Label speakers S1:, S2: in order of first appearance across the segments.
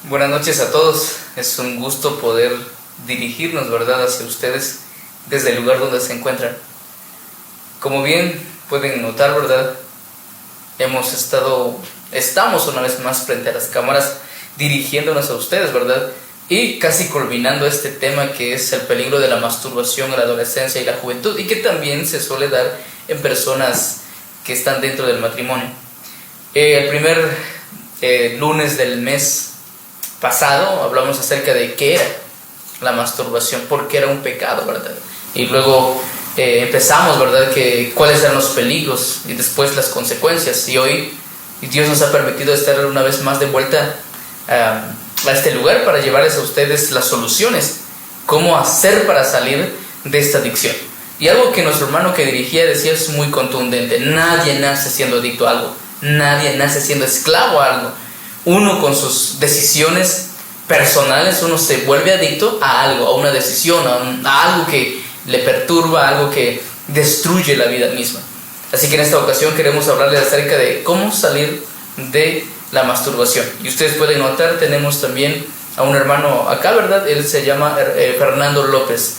S1: Buenas noches a todos. Es un gusto poder dirigirnos, ¿verdad?, hacia ustedes desde el lugar donde se encuentran. Como bien pueden notar, ¿verdad?, estamos una vez más frente a las cámaras dirigiéndonos a ustedes, ¿verdad? Y casi culminando este tema que es el peligro de la masturbación en la adolescencia y la juventud, y que también se suele dar en personas que están dentro del matrimonio. El primer lunes del mes pasado hablamos acerca de qué era la masturbación, porque era un pecado, ¿verdad? Y luego empezamos, ¿verdad?, que cuáles eran los peligros y después las consecuencias. Y hoy Dios nos ha permitido estar una vez más de vuelta a este lugar para llevarles a ustedes las soluciones, cómo hacer para salir de esta adicción. Y algo que nuestro hermano que dirigía decía es muy contundente: nadie nace siendo adicto a algo, nadie nace siendo esclavo a algo. Uno con sus decisiones personales, uno se vuelve adicto a algo, a una decisión, a algo que le perturba, a algo que destruye la vida misma. Así que en esta ocasión queremos hablarles acerca de cómo salir de la masturbación. Y ustedes pueden notar, tenemos también a un hermano acá, ¿verdad? Él se llama Fernando López.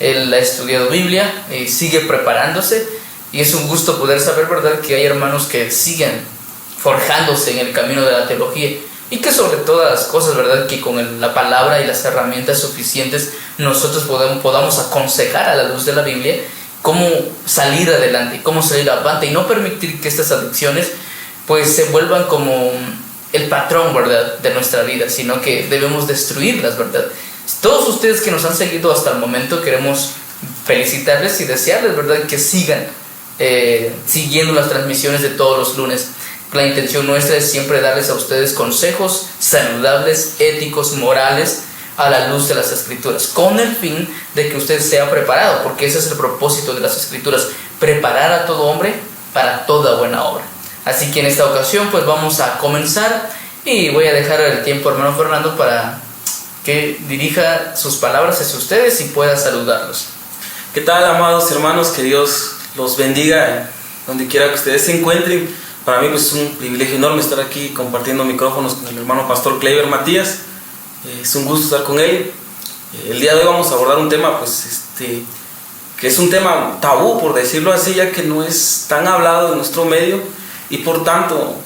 S1: Él ha estudiado Biblia y sigue preparándose, y es un gusto poder saber, ¿verdad?, que hay hermanos que siguen forjándose en el camino de la teología, y que sobre todas las cosas, ¿verdad?, que con la palabra y las herramientas suficientes nosotros podamos aconsejar a la luz de la Biblia cómo salir adelante, cómo salir avante, y no permitir que estas adicciones pues se vuelvan como el patrón, ¿verdad?, de nuestra vida, sino que debemos destruirlas, ¿verdad? Todos ustedes que nos han seguido hasta el momento, queremos felicitarles y desearles, ¿verdad?, que sigan siguiendo las transmisiones de todos los lunes. La intención nuestra es siempre darles a ustedes consejos saludables, éticos, morales, a la luz de las Escrituras, con el fin de que usted sea preparado, porque ese es el propósito de las Escrituras: preparar a todo hombre para toda buena obra. Así que en esta ocasión pues vamos a comenzar, y voy a dejar el tiempo a hermano Fernando para que dirija sus palabras hacia ustedes y pueda saludarlos.
S2: ¿Qué tal, amados hermanos? Que Dios los bendiga donde quiera que ustedes se encuentren. Para mí pues es un privilegio enorme estar aquí compartiendo micrófonos con el hermano pastor Kleiber Matías. Es un gusto estar con él. El día de hoy vamos a abordar un tema que es un tema tabú, por decirlo así, ya que no es tan hablado en nuestro medio, y por tanto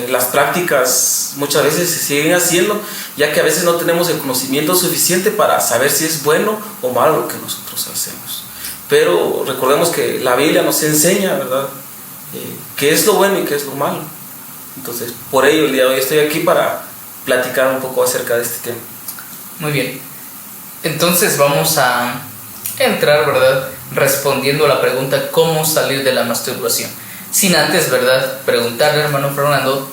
S2: las prácticas muchas veces se siguen haciendo, ya que a veces no tenemos el conocimiento suficiente para saber si es bueno o malo lo que nosotros hacemos. Pero recordemos que la Biblia nos enseña, ¿verdad?, qué es lo bueno y qué es lo malo. Entonces, por ello el día de hoy estoy aquí para platicar un poco acerca de este tema.
S1: Muy bien. Entonces vamos a entrar, ¿verdad?, respondiendo a la pregunta ¿cómo salir de la masturbación? Sin antes, ¿verdad?, preguntarle, hermano Fernando,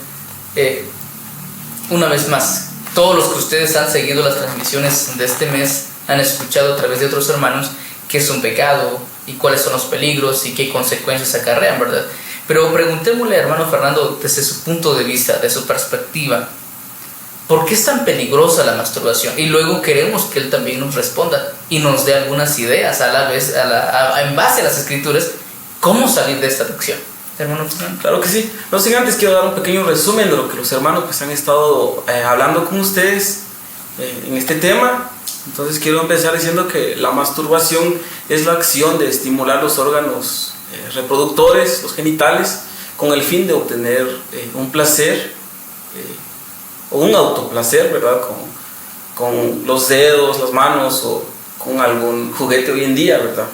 S1: una vez más, todos los que ustedes han seguido las transmisiones de este mes han escuchado a través de otros hermanos qué es un pecado y cuáles son los peligros y qué consecuencias acarrean, ¿verdad? Pero preguntémosle, hermano Fernando, desde su punto de vista, de su perspectiva, ¿por qué es tan peligrosa la masturbación? Y luego queremos que él también nos responda y nos dé algunas ideas a la vez, en base a las Escrituras, cómo salir de esta adicción. Hermano Fernando.
S2: Claro que sí. No sin antes quiero dar un pequeño resumen de lo que los hermanos pues han estado hablando con ustedes en este tema. Entonces quiero empezar diciendo que la masturbación es la acción de estimular los órganos reproductores, los genitales, con el fin de obtener un placer o un autoplacer, ¿verdad?, con los dedos, las manos o con algún juguete hoy en día, ¿verdad?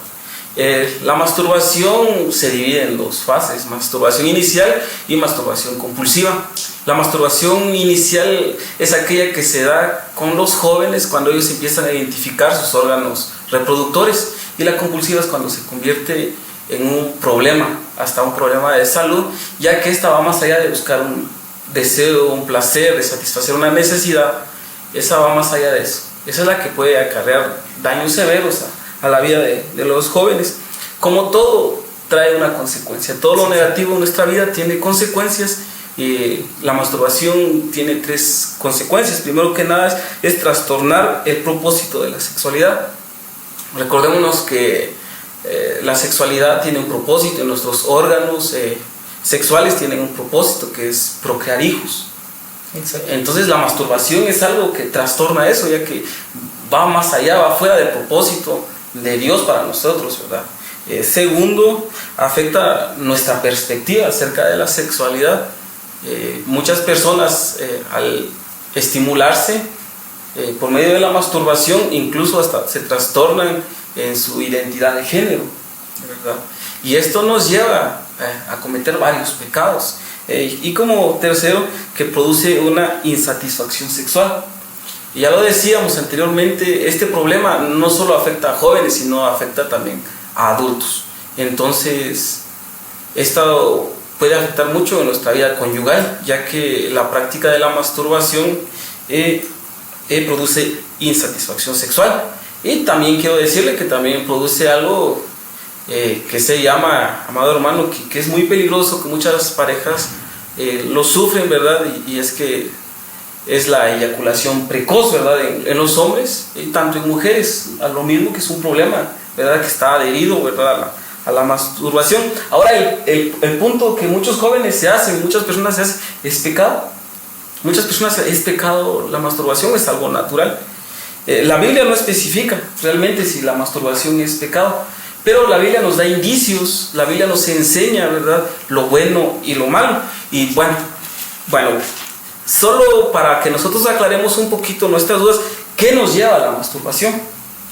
S2: La masturbación se divide en dos fases: masturbación inicial y masturbación compulsiva. La masturbación inicial es aquella que se da con los jóvenes cuando ellos empiezan a identificar sus órganos reproductores, y la compulsiva es cuando se convierte en un problema, hasta un problema de salud, ya que esta va más allá de buscar un deseo, un placer, de satisfacer una necesidad. Esa va más allá de eso. Esa es la que puede acarrear daños severos a la vida de los jóvenes. Como todo trae una consecuencia, todo lo negativo en nuestra vida tiene consecuencias, y la masturbación tiene 3 consecuencias. Primero que nada es trastornar el propósito de la sexualidad. Recordémonos que la sexualidad tiene un propósito, y nuestros órganos sexuales tienen un propósito, que es procrear hijos.
S1: Exacto.
S2: Entonces la masturbación es algo que trastorna eso, ya que va más allá, va fuera del propósito de Dios para nosotros, ¿verdad? Segundo, afecta nuestra perspectiva acerca de la sexualidad. Muchas personas al estimularse por medio de la masturbación incluso hasta se trastornan en su identidad de género, ¿verdad? Y esto nos lleva a cometer varios pecados. Y como tercero, que produce una insatisfacción sexual. Y ya lo decíamos anteriormente, este problema no solo afecta a jóvenes, sino afecta también a adultos. Entonces, esto puede afectar mucho en nuestra vida conyugal, ya que la práctica de la masturbación produce insatisfacción sexual. Y también quiero decirle que también produce algo que se llama, amado hermano, que es muy peligroso, que muchas parejas lo sufren, ¿verdad? Y es que es la eyaculación precoz, ¿verdad? En los hombres y tanto en mujeres, a lo mismo, que es un problema, ¿verdad? Que está adherido, ¿verdad? A la masturbación. Ahora, el punto que muchos jóvenes se hacen, muchas personas se hacen, es pecado. Muchas personas es pecado, la masturbación es algo natural. La Biblia no especifica realmente si la masturbación es pecado, pero la Biblia nos da indicios, la Biblia nos enseña, ¿verdad?, lo bueno y lo malo. Y bueno, solo para que nosotros aclaremos un poquito nuestras dudas, ¿qué nos lleva a la masturbación?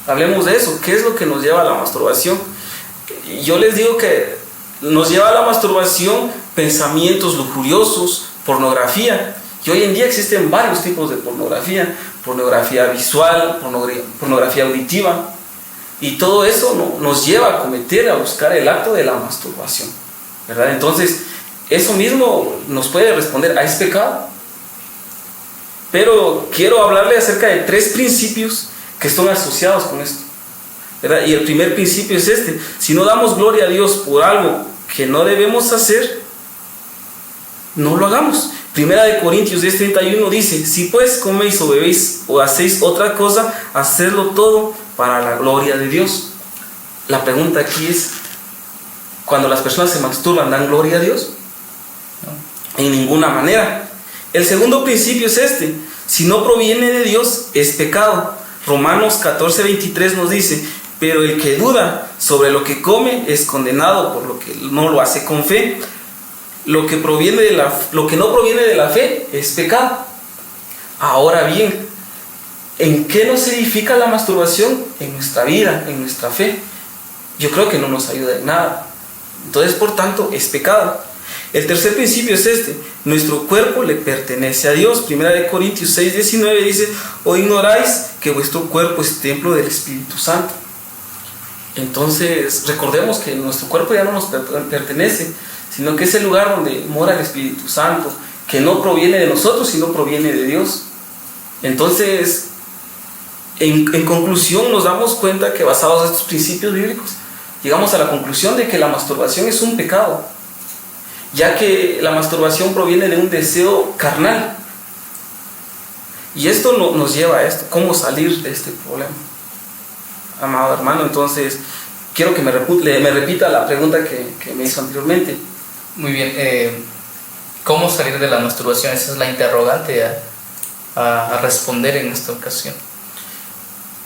S2: Hablemos de eso, ¿qué es lo que nos lleva a la masturbación? Yo les digo que nos lleva a la masturbación pensamientos lujuriosos, pornografía. Y hoy en día existen varios tipos de pornografía: pornografía visual, pornografía auditiva. Y todo eso nos lleva a cometer, a buscar el acto de la masturbación, ¿verdad? Entonces, eso mismo nos puede responder: ¿es pecado? Pero quiero hablarle acerca de 3 principios que están asociados con esto, ¿verdad? Y el primer principio es este: si no damos gloria a Dios por algo que no debemos hacer, no lo hagamos. Primera de Corintios 10:31 dice: si pues coméis o bebéis o hacéis otra cosa, hacedlo todo para la gloria de Dios. La pregunta aquí es: cuando las personas se masturban, ¿dan gloria a Dios? No. En ninguna manera. El segundo principio es este: si no proviene de Dios, es pecado. Romanos 14:23 nos dice: pero el que duda sobre lo que come es condenado por lo que no lo hace con fe. Lo que no proviene de la fe es pecado. Ahora bien, ¿en qué nos edifica la masturbación? En nuestra vida, en nuestra fe. Yo creo que no nos ayuda en nada. Entonces, por tanto, es pecado. El tercer principio es este: nuestro cuerpo le pertenece a Dios. Primera de Corintios 6:19 dice: ¿o ignoráis que vuestro cuerpo es templo del Espíritu Santo? Entonces, recordemos que nuestro cuerpo ya no nos pertenece, sino que es el lugar donde mora el Espíritu Santo, que no proviene de nosotros, sino proviene de Dios. Entonces, en conclusión, nos damos cuenta que, basados en estos principios bíblicos, llegamos a la conclusión de que la masturbación es un pecado, ya que la masturbación proviene de un deseo carnal. Y esto nos lleva a esto: ¿cómo salir de este problema? Amado hermano, entonces quiero que me repita la pregunta que me hizo anteriormente.
S1: Muy bien, ¿cómo salir de la masturbación? Esa es la interrogante a responder en esta ocasión.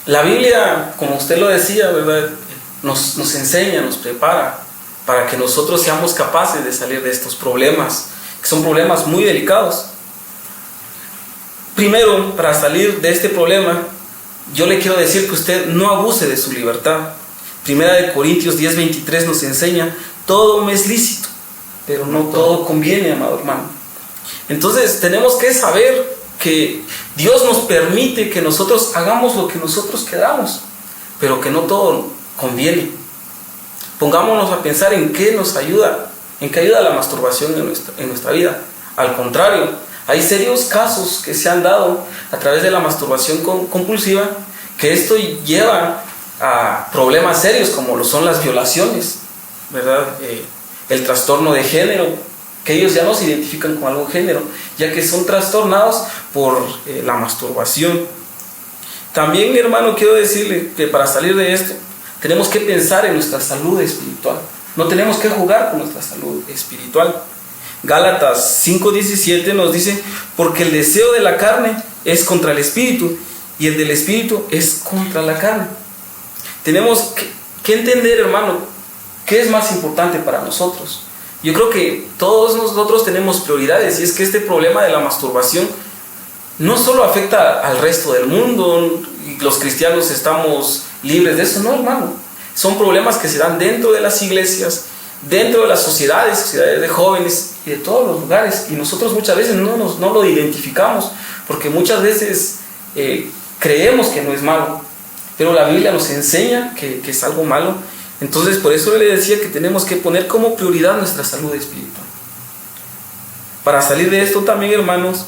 S2: La Biblia, como usted lo decía, ¿verdad?, nos enseña, nos prepara para que nosotros seamos capaces de salir de estos problemas, que son problemas muy delicados. Primero, para salir de este problema, yo le quiero decir que usted no abuse de su libertad. Primera de Corintios 10:23 nos enseña: todo me es lícito, pero no todo conviene, amado hermano. Entonces tenemos que saber que Dios nos permite que nosotros hagamos lo que nosotros queramos, pero que no todo conviene. Pongámonos a pensar en qué nos ayuda, en qué ayuda la masturbación en nuestra vida. Al contrario, hay serios casos que se han dado a través de la masturbación compulsiva, que esto lleva a problemas serios como lo son las violaciones, ¿verdad? El trastorno de género, que ellos ya no se identifican con algún género, ya que son trastornados por la masturbación. También, mi hermano, quiero decirle que para salir de esto tenemos que pensar en nuestra salud espiritual. No tenemos que jugar con nuestra salud espiritual. Gálatas 5:17 nos dice, porque el deseo de la carne es contra el espíritu y el del espíritu es contra la carne. Tenemos que entender, hermano, qué es más importante para nosotros. Yo creo que todos nosotros tenemos prioridades, y es que este problema de la masturbación no solo afecta al resto del mundo, y los cristianos estamos libres de eso, no, hermano. Son problemas que se dan dentro de las iglesias, dentro de las sociedades de jóvenes y de todos los lugares, y nosotros muchas veces no lo identificamos, porque muchas veces creemos que no es malo, pero la Biblia nos enseña que es algo malo. Entonces, por eso le decía que tenemos que poner como prioridad nuestra salud espiritual. Para salir de esto también, hermanos,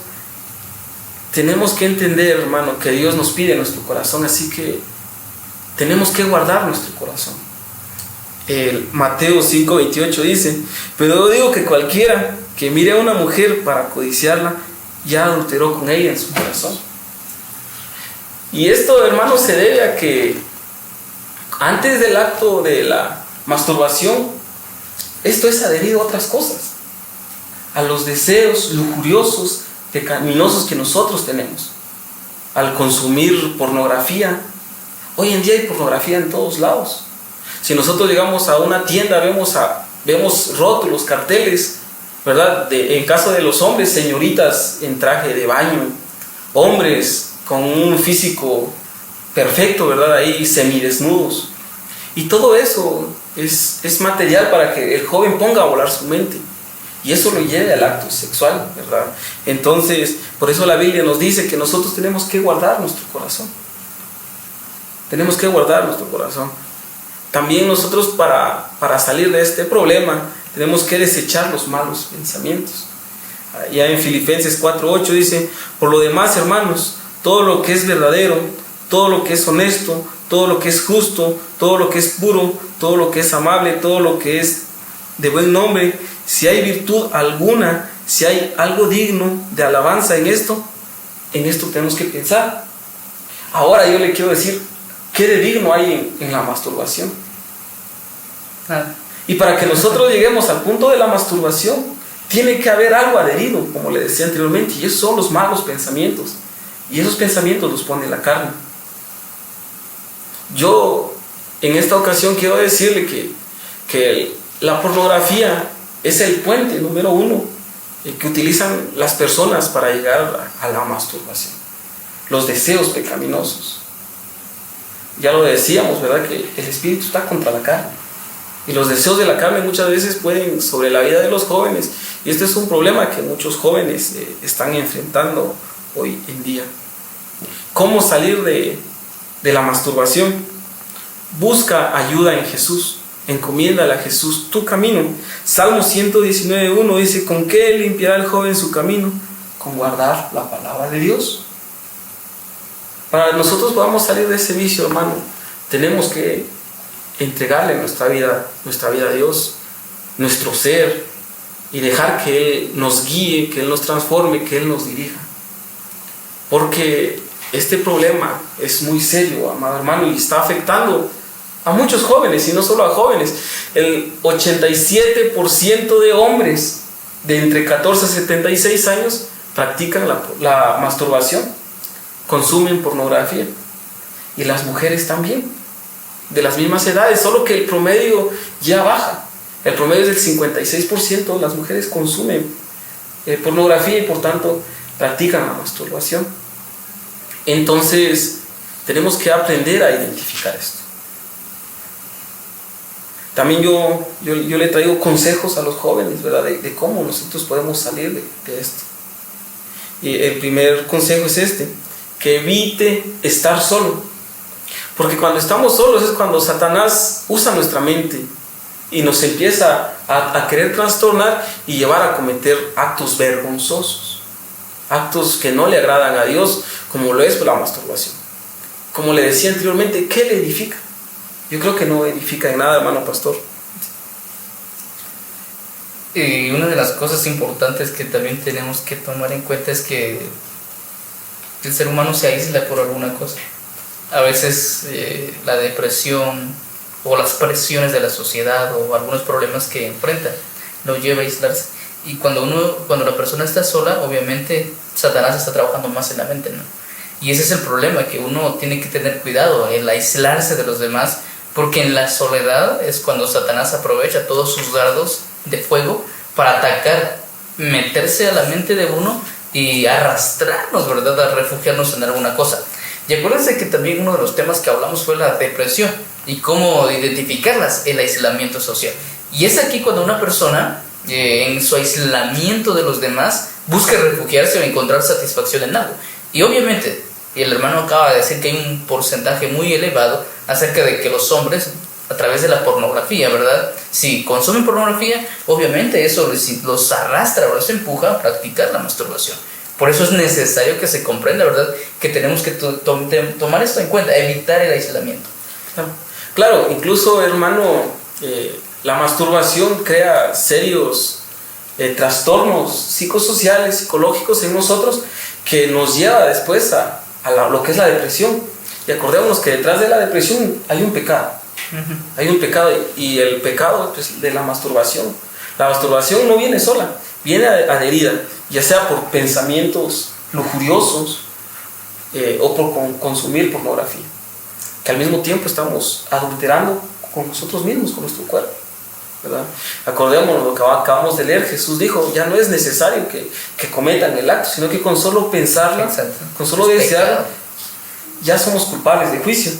S2: tenemos que entender, hermano, que Dios nos pide nuestro corazón, así que tenemos que guardar nuestro corazón. El Mateo 5:28 dice, pero yo digo que cualquiera que mire a una mujer para codiciarla, ya adulteró con ella en su corazón. Y esto, hermano, se debe a que antes del acto de la masturbación, esto es adherido a otras cosas, a los deseos lujuriosos, pecaminosos que nosotros tenemos, al consumir pornografía. Hoy en día hay pornografía en todos lados. Si nosotros llegamos a una tienda, vemos rótulos, carteles, ¿verdad? En caso de los hombres, señoritas en traje de baño, hombres con un físico perfecto, ¿verdad? Ahí semidesnudos. Y todo eso es material para que el joven ponga a volar su mente. Y eso lo lleve al acto sexual, ¿verdad? Entonces, por eso la Biblia nos dice que nosotros tenemos que guardar nuestro corazón. Tenemos que guardar nuestro corazón. También nosotros para salir de este problema tenemos que desechar los malos pensamientos. Ya en Filipenses 4:8 dice, por lo demás, hermanos, todo lo que es verdadero, todo lo que es honesto, todo lo que es justo, todo lo que es puro, todo lo que es amable, todo lo que es de buen nombre, si hay virtud alguna, si hay algo digno de alabanza en esto tenemos que pensar. Ahora yo le quiero decir, ¿qué de digno hay en la masturbación? Y para que nosotros lleguemos al punto de la masturbación, tiene que haber algo adherido, como le decía anteriormente, y esos son los malos pensamientos. Y esos pensamientos los pone la carne. Yo en esta ocasión quiero decirle que la pornografía es el puente número uno que utilizan las personas para llegar a la masturbación. Los deseos pecaminosos. Ya lo decíamos, ¿verdad? Que el espíritu está contra la carne. Y los deseos de la carne muchas veces pueden sobre la vida de los jóvenes. Y este es un problema que muchos jóvenes están enfrentando hoy en día. ¿Cómo salir de la masturbación? Busca ayuda en Jesús. Encomiéndale a Jesús tu camino. Salmo 119:1 dice, ¿con qué limpiará el joven su camino? Con guardar la palabra de Dios. Para nosotros podamos salir de ese vicio, hermano, tenemos que entregarle nuestra vida a Dios, nuestro ser, y dejar que Él nos guíe, que Él nos transforme, que Él nos dirija. Porque este problema es muy serio, amado hermano, y está afectando a muchos jóvenes, y no solo a jóvenes. El 87% de hombres de entre 14 a 76 años practican la masturbación, consumen pornografía, y las mujeres también, de las mismas edades, solo que el promedio ya baja. El promedio es del 56%, las mujeres consumen pornografía y por tanto practican la masturbación. Entonces tenemos que aprender a identificar esto. También yo le traigo consejos a los jóvenes, ¿verdad? De cómo nosotros podemos salir de esto. Y el primer consejo es este: que evite estar solo. Porque cuando estamos solos es cuando Satanás usa nuestra mente y nos empieza a querer trastornar y llevar a cometer actos vergonzosos, actos que no le agradan a Dios, como lo es la masturbación. Como le decía anteriormente, ¿qué le edifica? Yo creo que no edifica en nada, hermano pastor.
S1: Y una de las cosas importantes que también tenemos que tomar en cuenta es que el ser humano se aísla por alguna cosa. A veces la depresión o las presiones de la sociedad o algunos problemas que enfrenta lo lleva a aislarse. Y cuando la persona está sola, obviamente Satanás está trabajando más en la mente, ¿no? Y ese es el problema, que uno tiene que tener cuidado, el aislarse de los demás, porque en la soledad es cuando Satanás aprovecha todos sus dardos de fuego para atacar, meterse a la mente de uno y arrastrarnos, ¿verdad?, a refugiarnos en alguna cosa. Y acuérdense que también uno de los temas que hablamos fue la depresión y cómo identificarlas, el aislamiento social. Y es aquí cuando una persona, en su aislamiento de los demás, busca refugiarse o encontrar satisfacción en algo. Y obviamente, y el hermano acaba de decir que hay un porcentaje muy elevado acerca de que los hombres, a través de la pornografía, ¿verdad?, si consumen pornografía, obviamente eso los arrastra o los empuja a practicar la masturbación. Por eso es necesario que se comprenda, ¿verdad?, que tenemos que tomar esto en cuenta, evitar el aislamiento.
S2: Claro, incluso, hermano, la masturbación crea serios trastornos psicosociales, psicológicos en nosotros, que nos lleva después a lo que es la depresión. Y acordémonos que detrás de la depresión hay un pecado. Hay un pecado, y el pecado es de la masturbación. La masturbación no viene sola, viene adherida, ya sea por pensamientos lujuriosos o por consumir pornografía, que al mismo tiempo estamos adulterando con nosotros mismos, con nuestro cuerpo, ¿verdad? Acordémonos lo que acabamos de leer. Jesús dijo: ya no es necesario que cometan el acto, sino que con solo pensarlo, con solo desearlo, ya somos culpables de juicio.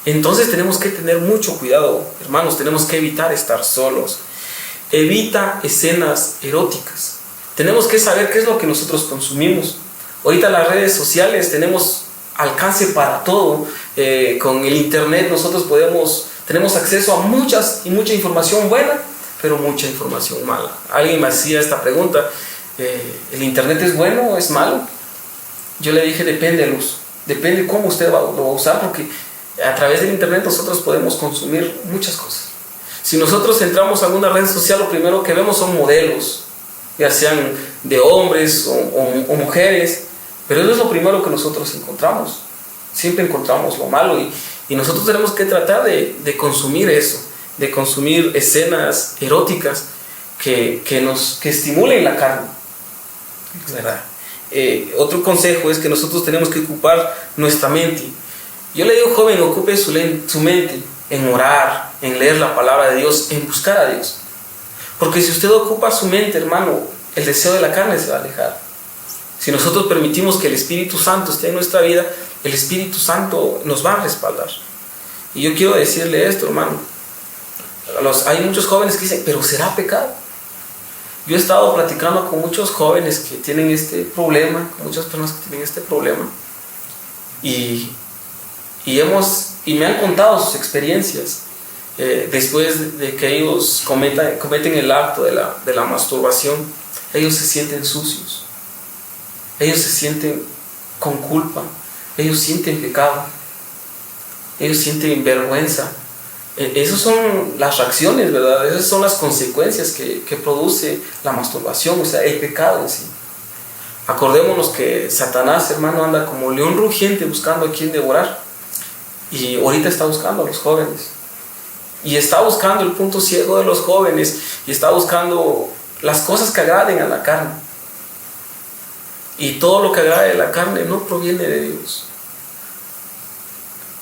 S2: Entonces tenemos que tener mucho cuidado, hermanos. Tenemos que evitar estar solos. Evita escenas eróticas. Tenemos que saber qué es lo que nosotros consumimos. Ahorita las redes sociales tenemos alcance para todo. Con el internet nosotros tenemos acceso a mucha información buena, pero mucha información mala. Alguien me hacía esta pregunta: ¿el internet es bueno o es malo? Yo le dije: depende del uso, depende cómo usted lo va a usar, porque a través del internet nosotros podemos consumir muchas cosas. Si nosotros entramos a alguna red social, lo primero que vemos son modelos, ya sean de hombres o mujeres, pero eso es lo primero que nosotros encontramos. Siempre encontramos lo malo, y nosotros tenemos que tratar de consumir eso, de consumir escenas eróticas que estimulen la carne, ¿verdad? Otro consejo es que nosotros tenemos que ocupar nuestra mente. Yo le digo: joven, ocupe su mente en orar, en leer la palabra de Dios, en buscar a Dios. Porque si usted ocupa su mente, hermano, el deseo de la carne se va a alejar. Si nosotros permitimos que el Espíritu Santo esté en nuestra vida, el Espíritu Santo nos va a respaldar. Y yo quiero decirle esto, hermano. Hay muchos jóvenes que dicen: ¿pero será pecado? Yo he estado platicando con muchos jóvenes que tienen este problema, con muchas personas que tienen este problema, y me han contado sus experiencias después de que ellos cometen el acto de la masturbación. Ellos se sienten sucios, ellos se sienten con culpa, ellos sienten pecado, ellos sienten vergüenza. Esas son las reacciones, ¿verdad? Esas son las consecuencias que produce la masturbación, o sea, el pecado en sí. Acordémonos que Satanás, hermano, anda como león rugiente buscando a quien devorar. Y ahorita está buscando a los jóvenes. Y está buscando el punto ciego de los jóvenes. Y está buscando las cosas que agraden a la carne. Y todo lo que agrade a la carne no proviene de Dios.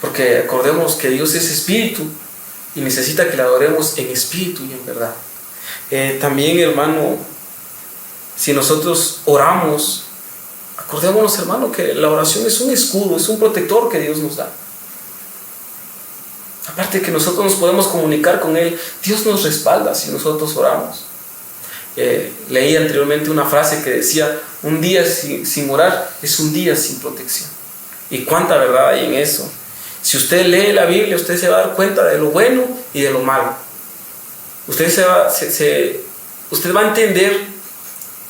S2: Porque acordemos que Dios es espíritu, y necesita que le adoremos en espíritu y en verdad. También, hermano, si nosotros oramos, acordémonos, hermano, que la oración es un escudo, es un protector que Dios nos da. Aparte de que nosotros nos podemos comunicar con Él, Dios nos respalda si nosotros oramos. Leí anteriormente una frase que decía: un día sin orar es un día sin protección. Y cuánta verdad hay en eso. Si usted lee la Biblia, usted se va a dar cuenta de lo bueno y de lo malo. Usted va a entender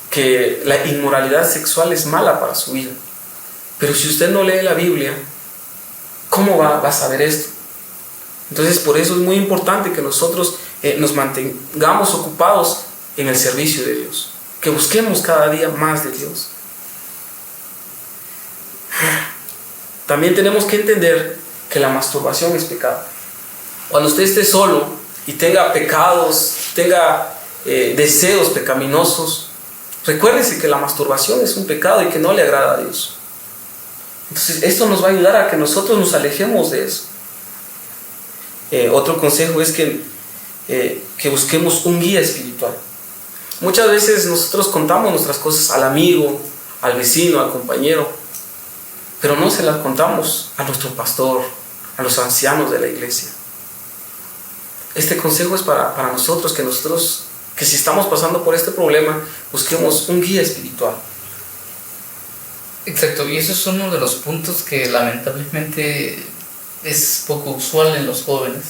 S2: que la inmoralidad sexual es mala para su vida. Pero si usted no lee la Biblia, ¿cómo va a saber esto? Entonces, por eso es muy importante que nosotros nos mantengamos ocupados en el servicio de Dios, que busquemos cada día más de Dios. También tenemos que entender que la masturbación es pecado. Cuando usted esté solo y tenga pecados, tenga deseos pecaminosos. Recuérdese que la masturbación es un pecado y que no le agrada a Dios. Entonces esto nos va a ayudar a que nosotros nos alejemos de eso. Otro consejo es que busquemos un guía espiritual. Muchas veces nosotros contamos nuestras cosas al amigo, al vecino, al compañero, pero no se las contamos a nuestro pastor, a los ancianos de la iglesia. Este consejo es para nosotros, que si estamos pasando por este problema, busquemos un guía espiritual.
S1: Exacto, y eso es uno de los puntos que lamentablemente es poco usual en los jóvenes,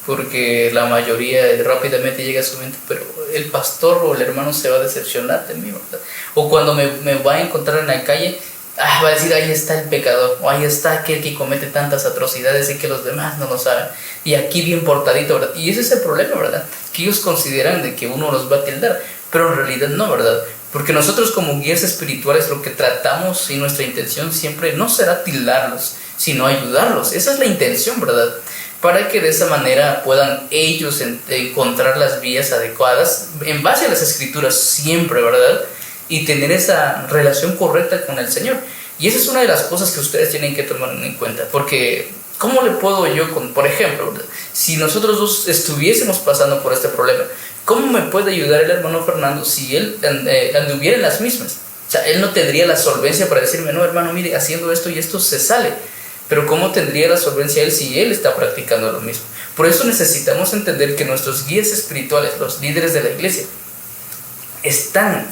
S1: porque la mayoría rápidamente llega a su mente, pero el pastor o el hermano se va a decepcionar de mí, ¿verdad? O cuando me va a encontrar en la calle, va a decir, ahí está el pecador, o ahí está aquel que comete tantas atrocidades y que los demás no lo saben, y aquí bien portadito, ¿verdad? Y ese es el problema, ¿verdad? Que ellos consideran de que uno los va a tildar, pero en realidad no, ¿verdad? Porque nosotros como guías espirituales lo que tratamos y nuestra intención siempre no será tildarlos, sino ayudarlos. Esa es la intención, ¿verdad? Para que de esa manera puedan ellos encontrar las vías adecuadas en base a las escrituras siempre, ¿verdad? Y tener esa relación correcta con el Señor. Y esa es una de las cosas que ustedes tienen que tomar en cuenta, porque ¿cómo le puedo yo, por ejemplo, si nosotros dos estuviésemos pasando por este problema, ¿cómo me puede ayudar el hermano Fernando si él anduviera en las mismas? O sea, él no tendría la solvencia para decirme, no, hermano, mire, haciendo esto y esto se sale. Pero ¿cómo tendría la solvencia él si él está practicando lo mismo? Por eso necesitamos entender que nuestros guías espirituales, los líderes de la iglesia, están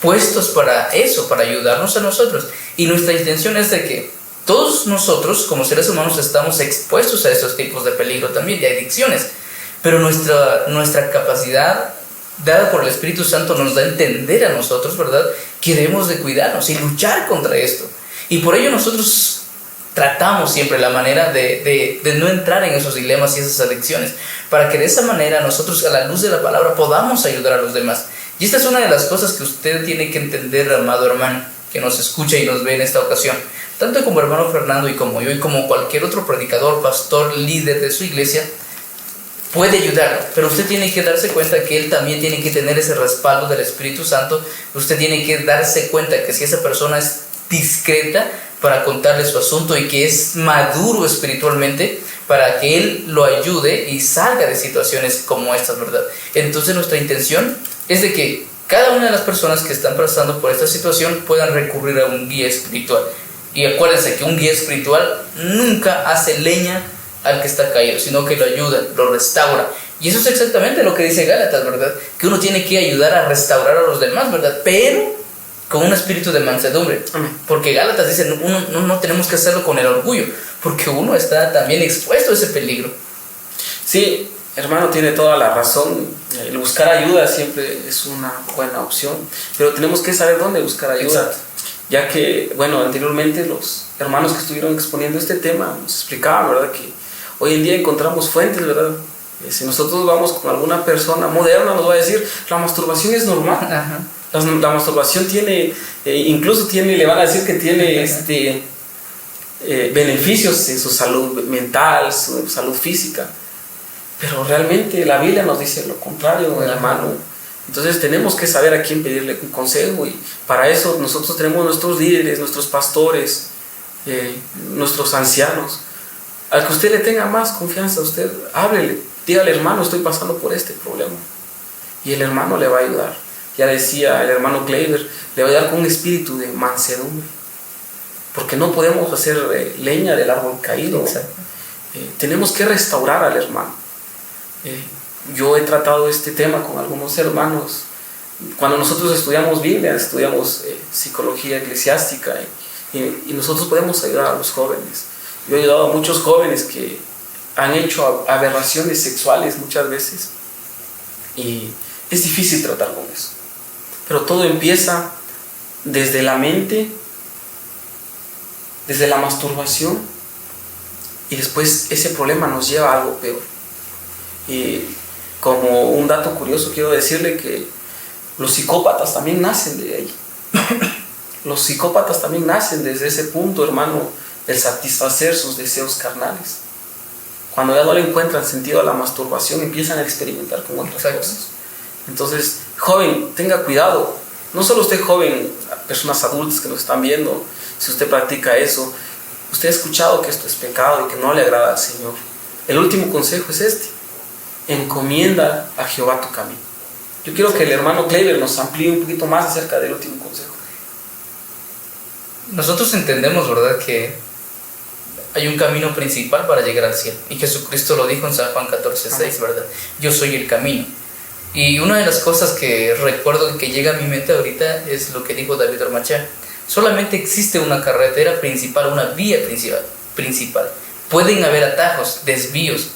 S1: puestos para eso, para ayudarnos a nosotros. Y nuestra intención es de que todos nosotros, como seres humanos, estamos expuestos a esos tipos de peligro también, de adicciones. Pero nuestra capacidad, dada por el Espíritu Santo, nos da a entender a nosotros, ¿verdad?, que debemos de cuidarnos y luchar contra esto. Y por ello nosotros tratamos siempre la manera de no entrar en esos dilemas y esas adicciones, para que de esa manera nosotros, a la luz de la palabra, podamos ayudar a los demás. Y esta es una de las cosas que usted tiene que entender, amado hermano, que nos escucha y nos ve en esta ocasión. Tanto como hermano Fernando y como yo y como cualquier otro predicador, pastor, líder de su iglesia, puede ayudarlo, pero usted tiene que darse cuenta que él también tiene que tener ese respaldo del Espíritu Santo. Usted tiene que darse cuenta que si esa persona es discreta para contarle su asunto y que es maduro espiritualmente, para que él lo ayude y salga de situaciones como estas, ¿verdad? Entonces nuestra intención es de que cada una de las personas que están pasando por esta situación puedan recurrir a un guía espiritual. Y acuérdense que un guía espiritual nunca hace leña al que está caído, sino que lo ayuda, lo restaura. Y eso es exactamente lo que dice Gálatas, ¿verdad? Que uno tiene que ayudar a restaurar a los demás, ¿verdad? Pero con un espíritu de mansedumbre. Porque Gálatas dice, no tenemos que hacerlo con el orgullo, porque uno está también expuesto a ese peligro.
S2: Sí, hermano, tiene toda la razón. El buscar ayuda siempre es una buena opción, pero tenemos que saber dónde buscar ayuda.
S1: Exacto.
S2: Ya que, bueno, anteriormente los hermanos que estuvieron exponiendo este tema nos explicaban, ¿verdad?, que hoy en día encontramos fuentes, ¿verdad? Si nosotros vamos con alguna persona moderna, nos va a decir, la masturbación es normal.
S1: Ajá.
S2: La masturbación tiene, incluso le van a decir que tiene beneficios en su salud mental, su salud física. Pero realmente la Biblia nos dice lo contrario, hermano. Entonces tenemos que saber a quién pedirle un consejo, y para eso nosotros tenemos nuestros líderes, nuestros pastores, nuestros ancianos. Al que usted le tenga más confianza, usted háblele, dígale, hermano, estoy pasando por este problema, y el hermano le va a ayudar. Ya decía el hermano Kleiber, le va a ayudar con un espíritu de mansedumbre, porque no podemos hacer leña del árbol caído. Tenemos que restaurar al hermano. Yo he tratado este tema con algunos hermanos. Cuando nosotros estudiamos Biblia, estudiamos psicología eclesiástica, y nosotros podemos ayudar a los jóvenes. Yo he ayudado a muchos jóvenes que han hecho aberraciones sexuales muchas veces, y es difícil tratar con eso. Pero todo empieza desde la mente, desde la masturbación, y después ese problema nos lleva a algo peor. Y como un dato curioso, quiero decirle que los psicópatas también nacen de ahí. Los psicópatas también nacen desde ese punto, hermano, el satisfacer sus deseos carnales. cuando ya no le encuentran sentido a la masturbación, empiezan a experimentar con otras cosas. Entonces, joven, tenga cuidado. No solo usted joven, personas adultas que nos están viendo, si usted practica eso, usted ha escuchado que esto es pecado y que no le agrada al Señor. El último consejo es este: encomienda a Jehová tu camino. Yo quiero que el hermano Kleiber nos amplíe un poquito más acerca del último consejo.
S1: Nosotros entendemos, ¿verdad?, que hay un camino principal para llegar al cielo. Y Jesucristo lo dijo en San Juan 14:6, ¿verdad? Yo soy el camino. Y una de las cosas que recuerdo que llega a mi mente ahorita es lo que dijo David Ormachá. Solamente existe una carretera principal, una vía principal. Pueden haber atajos, desvíos,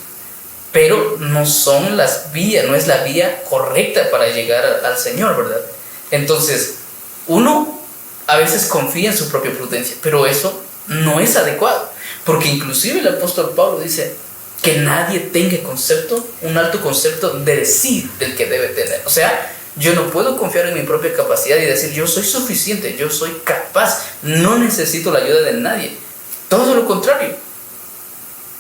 S1: pero no son las vías, no es la vía correcta para llegar al Señor, ¿verdad? Entonces, uno a veces confía en su propia prudencia, pero eso no es adecuado, porque inclusive el apóstol Pablo dice que nadie tenga un alto concepto de sí del que debe tener. O sea, yo no puedo confiar en mi propia capacidad y decir yo soy suficiente, yo soy capaz, no necesito la ayuda de nadie. Todo lo contrario.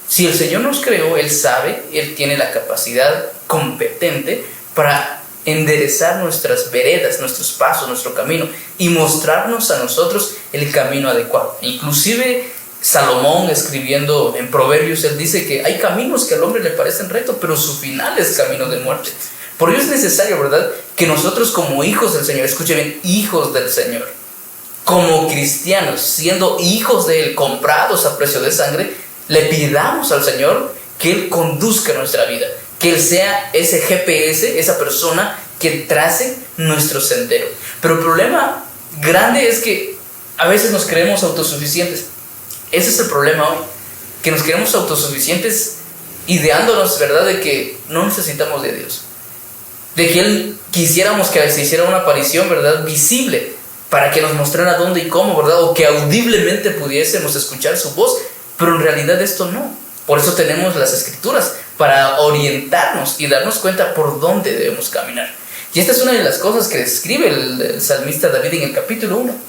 S1: Si el Señor nos creó, Él sabe, Él tiene la capacidad competente para enderezar nuestras veredas, nuestros pasos, nuestro camino y mostrarnos a nosotros el camino adecuado. Inclusive Salomón, escribiendo en Proverbios, él dice que hay caminos que al hombre le parecen rectos, pero su final es camino de muerte. Por ello es necesario, ¿verdad?, que nosotros como hijos del Señor, escuche bien, hijos del Señor, como cristianos, siendo hijos de Él, comprados a precio de sangre, le pidamos al Señor que Él conduzca nuestra vida, que Él sea ese GPS, esa persona que trace nuestro sendero. Pero el problema grande es que a veces nos creemos autosuficientes. Ese es el problema hoy, que nos creemos autosuficientes ideándonos, ¿verdad?, de que no necesitamos de Dios, de que Él quisiéramos que se hiciera una aparición, ¿verdad?, visible, para que nos mostrara dónde y cómo, ¿verdad?, o que audiblemente pudiésemos escuchar su voz, pero en realidad esto no. Por eso tenemos las Escrituras, para orientarnos y darnos cuenta por dónde debemos caminar. Y esta es una de las cosas que describe el salmista David en el capítulo 1.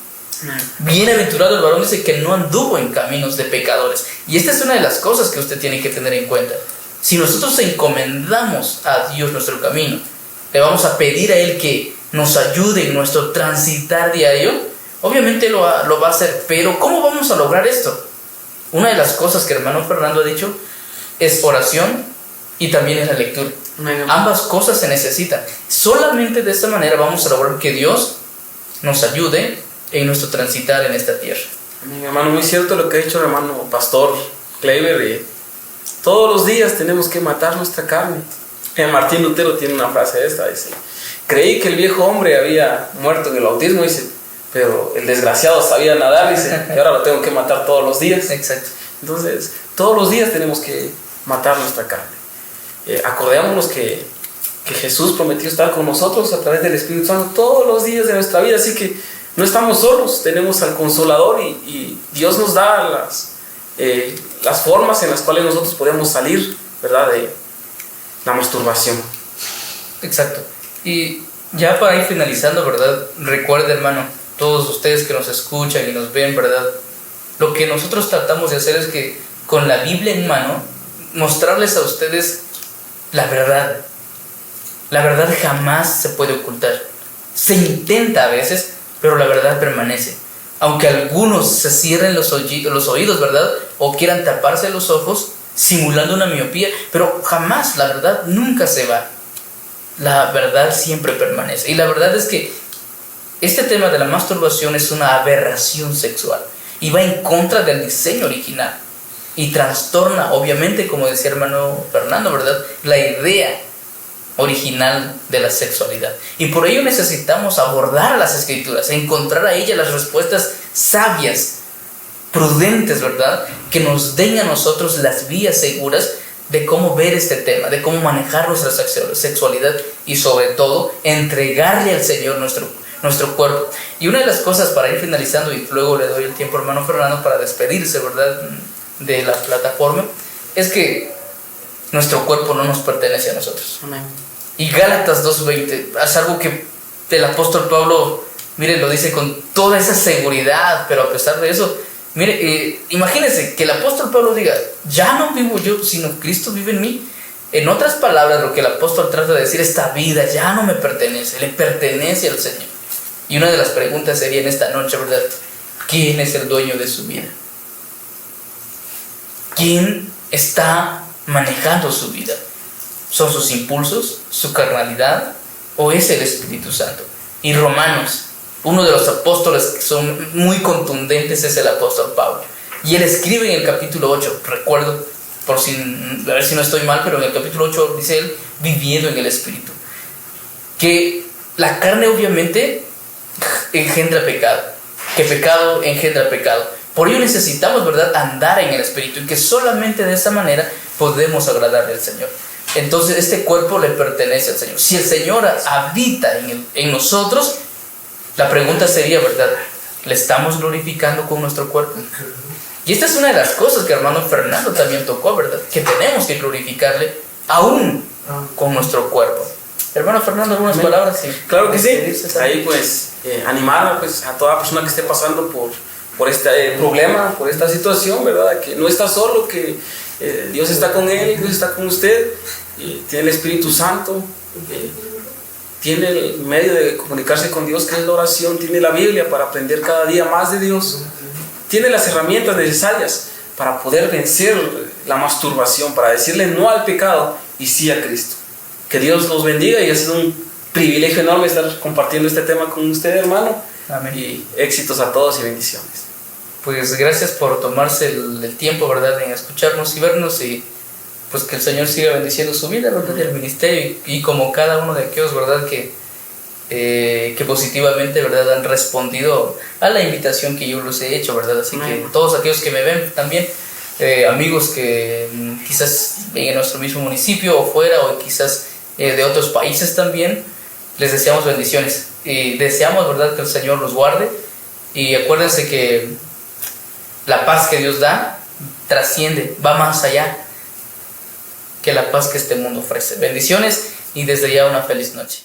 S1: Bienaventurado el varón, dice, que no anduvo en caminos de pecadores. Y esta es una de las cosas que usted tiene que tener en cuenta. Si nosotros encomendamos a Dios nuestro camino, le vamos a pedir a Él que nos ayude en nuestro transitar diario, obviamente lo va a hacer. Pero ¿cómo vamos a lograr esto? Una de las cosas que el hermano Fernando ha dicho es oración y también es la lectura. Ambas cosas se necesitan. Solamente de esta manera vamos a lograr que Dios nos ayude en nuestro transitar en esta tierra.
S2: Amén, hermano, muy cierto lo que ha dicho el hermano pastor Kleiber. Todos los días tenemos que matar nuestra carne. Martín Lutero tiene una frase esta, dice: creí que el viejo hombre había muerto en el bautismo, dice, pero el desgraciado sabía nadar, dice, y ahora lo tengo que matar todos los días.
S1: Exacto.
S2: Entonces, todos los días tenemos que matar nuestra carne. Acordémonos que Jesús prometió estar con nosotros a través del Espíritu Santo todos los días de nuestra vida, así que no estamos solos, tenemos al Consolador y Dios nos da las formas en las cuales nosotros podemos salir, ¿verdad?, de la masturbación.
S1: Exacto. Y ya para ir finalizando, ¿verdad?, recuerde, hermano, todos ustedes que nos escuchan y nos ven, ¿verdad?, lo que nosotros tratamos de hacer es que con la Biblia en mano mostrarles a ustedes la verdad. La verdad jamás se puede ocultar. Se intenta a veces, pero la verdad permanece. Aunque algunos se cierren los oídos, ¿verdad?, o quieran taparse los ojos simulando una miopía, pero jamás, la verdad nunca se va. La verdad siempre permanece. Y la verdad es que este tema de la masturbación es una aberración sexual y va en contra del diseño original y trastorna, obviamente, como decía hermano Fernando, ¿verdad?, la idea original de la sexualidad. Y por ello necesitamos abordar las Escrituras, encontrar a ellas las respuestas sabias, prudentes, ¿verdad?, que nos den a nosotros las vías seguras de cómo ver este tema, de cómo manejar nuestra sexualidad y sobre todo entregarle al Señor nuestro cuerpo. Y una de las cosas, para ir finalizando, y luego le doy el tiempo a hermano Fernando para despedirse, ¿verdad?, de la plataforma, es que nuestro cuerpo no nos pertenece a nosotros.
S2: Amén.
S1: Y Gálatas 2:20 es algo que el apóstol Pablo, mire, lo dice con toda esa seguridad, pero a pesar de eso, Mire, imagínense que el apóstol Pablo diga, ya no vivo yo, sino Cristo vive en mí. En otras palabras, lo que el apóstol trata de decir, esta vida ya no me pertenece, le pertenece al Señor. Y una de las preguntas sería en esta noche, ¿verdad? ¿Quién es el dueño de su vida? ¿Quién está manejando su vida? ¿Son sus impulsos, su carnalidad o es el Espíritu Santo? Y Romanos, uno de los apóstoles que son muy contundentes es el apóstol Pablo. Y él escribe en el capítulo 8, recuerdo, a ver si no estoy mal, pero en el capítulo 8 dice él, viviendo en el Espíritu, que la carne obviamente engendra pecado, que pecado engendra pecado. Por ello necesitamos, ¿verdad?, andar en el Espíritu, y que solamente de esa manera podemos agradarle al Señor. Entonces este cuerpo le pertenece al Señor. Si el Señor habita en nosotros, la pregunta sería, ¿verdad?, ¿le estamos glorificando con nuestro cuerpo? Y esta es una de las cosas que hermano Fernando también tocó, ¿verdad?, que tenemos que glorificarle aún con nuestro cuerpo. Hermano Fernando, ¿algunas palabras? Sí.
S2: Claro que sí. Ahí pues animar pues, a toda persona que esté pasando por este problema, por esta situación, ¿verdad?, que no está solo, que Dios está con él, Dios está con usted, tiene el Espíritu Santo, tiene el medio de comunicarse con Dios, que es la oración, tiene la Biblia para aprender cada día más de Dios, tiene las herramientas necesarias para poder vencer la masturbación, para decirle no al pecado y sí a Cristo. Que Dios los bendiga, y ha sido un privilegio enorme estar compartiendo este tema con usted, hermano.
S1: Amén.
S2: Y éxitos a todos y bendiciones.
S1: Pues gracias por tomarse el tiempo, ¿verdad?, en escucharnos y vernos, y pues que el Señor siga bendiciendo su vida, ¿verdad?, y el ministerio, y como cada uno de aquellos, ¿verdad?, que positivamente, ¿verdad?, han respondido a la invitación que yo les he hecho, ¿verdad? Así que todos aquellos que me ven también, amigos que quizás en nuestro mismo municipio o fuera, o quizás de otros países también, les deseamos bendiciones y deseamos, ¿verdad?, que el Señor los guarde. Y acuérdense que la paz que Dios da trasciende, va más allá que la paz que este mundo ofrece. Bendiciones y desde ya una feliz noche.